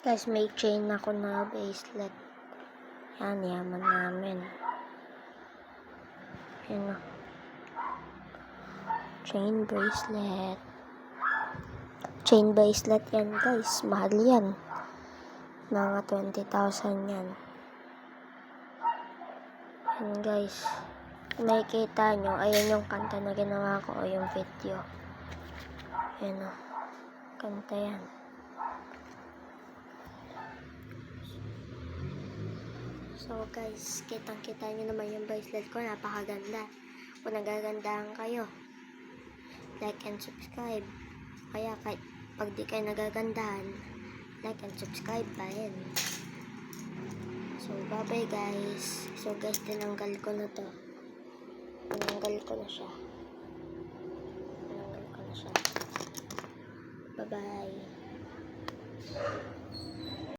Guys, may chain ako na bracelet. Yan, yaman namin. Yan o. Chain bracelet. Chain bracelet yan, guys. Mahal yan. Mga 20,000 yan. Yan, guys. Kung makikita nyo, ayan yung kanta na ginawa ko o yung video. Yan o. Kanta yan. So guys, kitang-kita nyo naman yung bracelet ko. Napakaganda. Kung nagagandahan kayo, like and subscribe. Kaya kahit pag di kayo nagagandahan, like and subscribe pa rin. So bye-bye guys. So guys, tinanggal ko na to. Tinanggal ko na siya. Bye-bye.